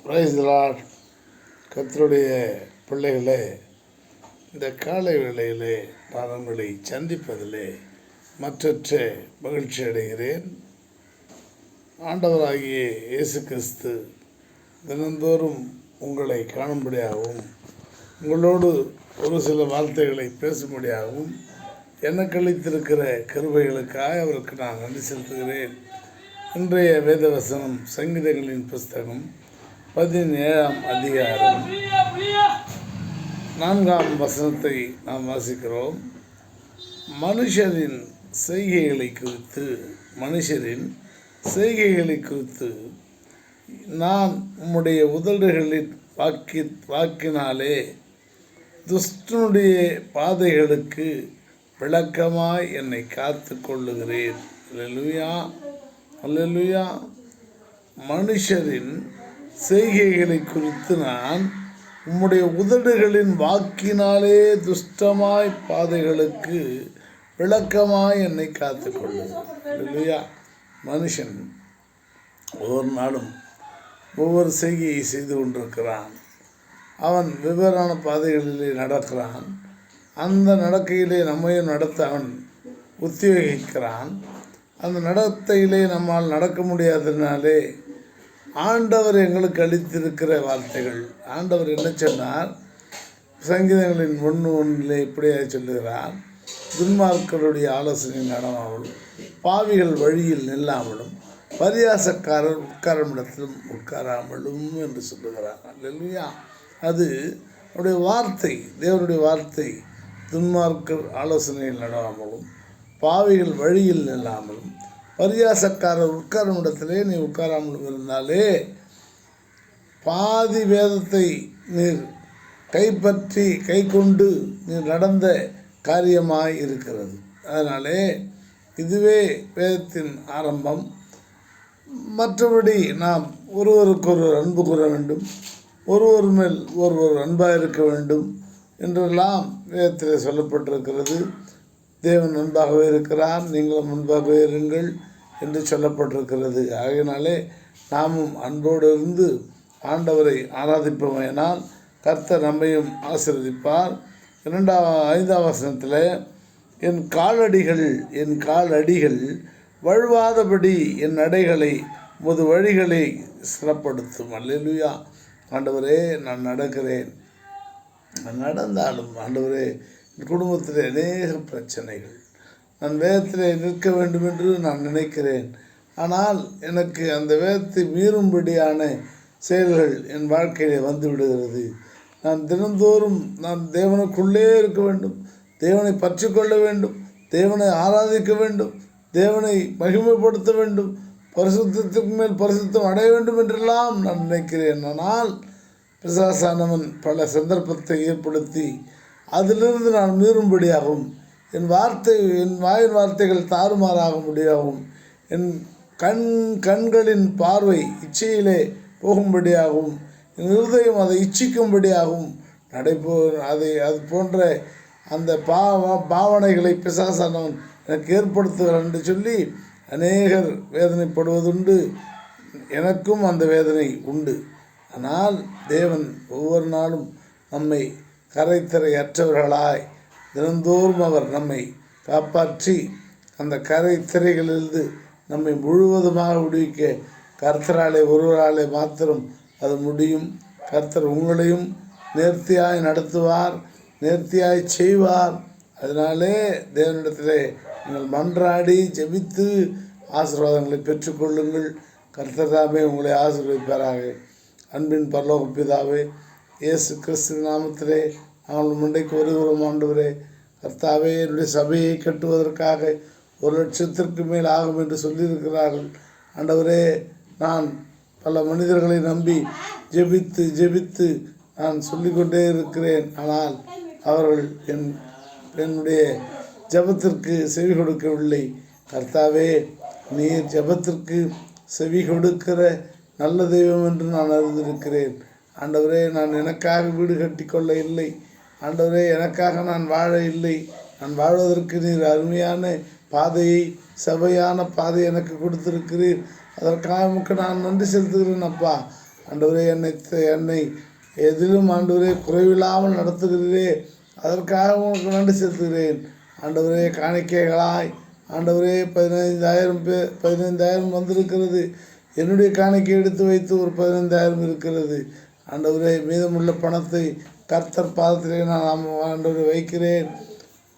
Praise the Lord. கர்த்தருடைய பிள்ளைகளே, இந்த காலை வேளையிலே நான் உங்களை சந்திப்பதிலே மற்றற்ற மகிழ்ச்சி அடைகிறேன். ஆண்டவராகிய இயேசு கிறிஸ்து தினந்தோறும் உங்களை காணும்படியாகவும் உங்களோடு ஒரு சில வார்த்தைகளை பேசும்படியாகவும் எனக்கு அளித்திருக்கிற கிருபைகளுக்காக அவருக்கு நான் நன்றி செலுத்துகிறேன். இன்றைய வேதவசனம் சங்கீதங்களின் புஸ்தகம் 17ஆம் அதிகாரம் 4ஆம் வசனத்தை நாம் வாசிக்கிறோம். மனுஷரின் செய்கைகளை குறித்து நான் உம்முடைய உதடுகளின் வாக்கினாலே துஷ்டனுடைய பாதைகளுக்கு விளக்கமாய் என்னை காத்து கொள்ளுகிறேன். அல்லேலூயா, அல்லேலூயா. மனுஷரின் செய்கைகளை குறித்து நான் உம்முடைய உதடுகளின் வாக்கினாலே துஷ்டமாய் பாதைகளுக்கு விளக்கமாய் என்னை காத்து கொள்ளுகிறேன். அல்லேலூயா. மனுஷன் ஒவ்வொரு நாளும் ஒவ்வொரு செய்கையை செய்து கொண்டிருக்கிறான். அவன் வெவ்வேறான பாதைகளிலே நடக்கிறான். அந்த நடக்கையிலே நம்மையும் நடத்த அவன் உத்தியோகிக்கிறான். அந்த நடத்தையிலே நம்மால் நடக்க முடியாததினாலே ஆண்டவர் எங்களுக்கு அளித்திருக்கிற வார்த்தைகள், ஆண்டவர் என்ன சொன்னார்? சங்கீதங்களின் 1:1 இப்படியே சொல்லுகிறார், துன்மார்க்கருடைய ஆலோசனை நடவாமலும் பாவிகள் வழியில் நில்லாமலும் பரியாசக்காரர் உட்காரமிடத்திலும் உட்காராமலும் என்று சொல்லுகிறார். அல்லேலூயா. அது அவருடைய வார்த்தை, தேவனுடைய வார்த்தை. துன்மார்க்கர் ஆலோசனையில் நடவாமலும் பாவிகள் வழியில் நில்லாமலும் பரியாசக்காரர் உட்காரும் இடத்திலே நீ உட்காராமலும் இருந்தாலே பாதி வேதத்தை நீர் கைப்பற்றி கை கொண்டு நீர் நடந்த காரியமாய் இருக்கிறது. அதனாலே இதுவே வேதத்தின் ஆரம்பம். மற்றபடி நாம் ஒருவருக்கொருவர் அன்பு கூற வேண்டும், ஒருவர் மேல் ஒருவர் அன்பாக இருக்க வேண்டும் என்றெல்லாம் வேதத்தில் சொல்லப்பட்டிருக்கிறது. தேவன் அன்பாகவே இருக்கிறார், நீங்களும் அன்பாகவே இருங்கள் என்று சொல்லப்பட்டிருக்கிறது. ஆகையினாலே நாமும் அன்போடு இருந்து ஆண்டவரை ஆராதிப்போமேனால் கர்த்தர் நம்மையும் ஆசீர்வதிப்பார். 5ஆம் வசனத்தில் என் காலடிகள் வழுவாதபடி என் நடைகளை உமது வழிகளை சிறப்படுத்தும். அல்லேலூயா. ஆண்டவரே, நான் நடக்கிறேன், நான் நடந்தாலும் ஆண்டவரே என் குடும்பத்தில் அநேக பிரச்சனைகள், நான் வேதத்தில் நிற்க வேண்டும் என்று நான் நினைக்கிறேன். ஆனால் எனக்கு அந்த வேதத்தை மீறும்படியான செயல்கள் என் வாழ்க்கையிலே வந்து விடுகிறது. நான் தினந்தோறும் நான் தேவனுக்குள்ளே இருக்க வேண்டும், தேவனை பற்றி கொள்ள வேண்டும், தேவனை ஆராதிக்க வேண்டும், தேவனை மகிமைப்படுத்த வேண்டும், பரிசுத்தத்துக்கு மேல் பரிசுத்தம் அடைய வேண்டும் என்றெல்லாம் நான் நினைக்கிறேன். ஆனால் பிசாசானவன் பல சந்தர்ப்பத்தை ஏற்படுத்தி அதிலிருந்து நான் மீறும்படியாகவும் என் வாயின் வார்த்தைகள் தாறுமாறாக முடியாகவும் என் கண்களின் பார்வை இச்சையிலே போகும்படியாகவும் என் இருதயம் அதை இச்சிக்கும்படியாகவும் அது போன்ற அந்த பாவனைகளை பிசாசானவன் எனக்கு ஏற்படுத்துகிறான் என்று சொல்லி அநேகர் வேதனைப்படுவதுண்டு. எனக்கும் அந்த வேதனை உண்டு. ஆனால் தேவன் ஒவ்வொரு நாளும் நம்மை கரைத்திரையற்றவர்களாய் தினந்தோறும் அவர் நம்மை காப்பாற்றி அந்த கரைத்திரைகளிலிருந்து நம்மை முழுவதுமாக விடுவிக்க கர்த்தராலே ஒருவராலே மாத்திரம் அது முடியும். கர்த்தர் உங்களையும் நேர்த்தியாய் நடத்துவார், நேர்த்தியாய் செய்வார். அதனாலே தேவனிடத்திலே நீங்கள் மன்றாடி ஜெபித்து ஆசீர்வாதங்களை பெற்றுக்கொள்ளுங்கள். கர்த்தர் தாமே உங்களை ஆசீர்வதிப்பாராக. அன்பின் பரலோக பிதாவே, இயேசு கிறிஸ்து நாமத்திலே நாங்கள் முன்னைக்கு வருகிறோம். ஆண்டவரே கர்த்தாவே, என்னுடைய சபையை கட்டுவதற்காக 1,00,000 மேல் ஆகும் என்று சொல்லியிருக்கிறார்கள். ஆண்டவரே, நான் பல மனிதர்களை நம்பி ஜெபித்து நான் சொல்லிக்கொண்டே இருக்கிறேன். ஆனால் அவர்கள் என்னுடைய ஜெபத்திற்கு செவி கொடுக்கவில்லை. கர்த்தாவே, நீர் ஜெபத்திற்கு செவி கொடுக்கிற நல்ல தெய்வம் என்று நான் அறிந்திருக்கிறேன். ஆண்டவரே, நான் எனக்காக வீடு கட்டி கொள்ள இல்லை. ஆண்டவரே, எனக்காக நான் வாழ இல்லை. நான் வாழ்வதற்கு நீர் அருமையான பாதையை, சபையான பாதை எனக்கு கொடுத்திருக்கிறீர். அதற்காக நான் நன்றி செலுத்துகிறேன் அப்பா. ஆண்டவரே என்னை எதிலும் ஆண்டவரே குறைவில்லாமல் நடத்துகிறீரே, அதற்காக உங்களுக்கு நன்றி செலுத்துகிறேன். ஆண்டவரே காணிக்கைகளாய் ஆண்டவரே 15,000 வந்திருக்கிறது. என்னுடைய காணிக்கை எடுத்து வைத்து ஒரு 15,000 இருக்கிறது. ஆண்டவரே மீதமுள்ள பணத்தை கர்த்தர் பாதத்திலே நான் ஆண்டவரை வைக்கிறேன்.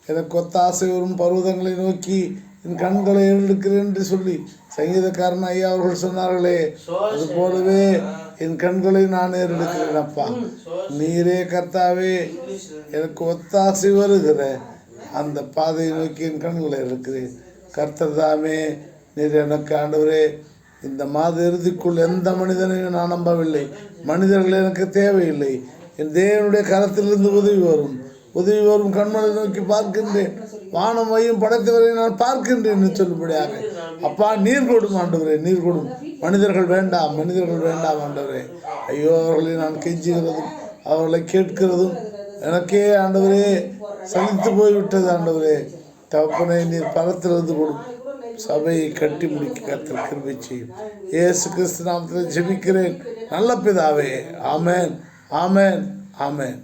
எனக்கு ஒத்தாசை வரும் பர்வதங்களை நோக்கி என் கண்களை எடுக்கிறேன் என்று சொல்லி சங்கீதக்காரன் ஐயா அவர்கள் சொன்னார்களே, அது போலவே என் கண்களை நான் ஏறெடுக்கிறேன். அப்பா நீரே கர்த்தாவே எனக்கு ஒத்தாசை வருகிற அந்த பாதையை நோக்கி என் கண்களை இருக்கிறேன். கர்த்தர் தாமே நீர் எனக்கு ஆண்டவரே இந்த மாத இறுதிக்குள் எந்த மனிதனையும் நான் நம்பவில்லை. மனிதர்கள் எனக்கு தேவையில்லை. என் தேவனுடைய கரத்திலிருந்து உதவி வரும் கண்மலை நோக்கி பார்க்கின்றேன். வானம் மையம் படைத்தவரை நான் பார்க்கின்றேன் என்று சொல்லும்படியாக அப்பா நீர் கொடும் ஆண்டவரே, நீர் கொடும். மனிதர்கள் வேண்டாம் ஆண்டவரே. ஐயோ அவர்களை நான் கெஞ்சுகிறதும் அவர்களை கேட்கிறதும் எனக்கே ஆண்டவரே சலித்து போய்விட்டது. ஆண்டவரே தகப்பனை நீர் பரத்திலிருந்து கொடும். சபையை கட்டி முடிக்க கர்த்தர் கிருபை செய்யும். இயேசு கிறிஸ்து நாமத்தில் ஜெபிக்கிறேன் நல்ல பிதாவே. ஆமென், ஆமென், ஆமென்.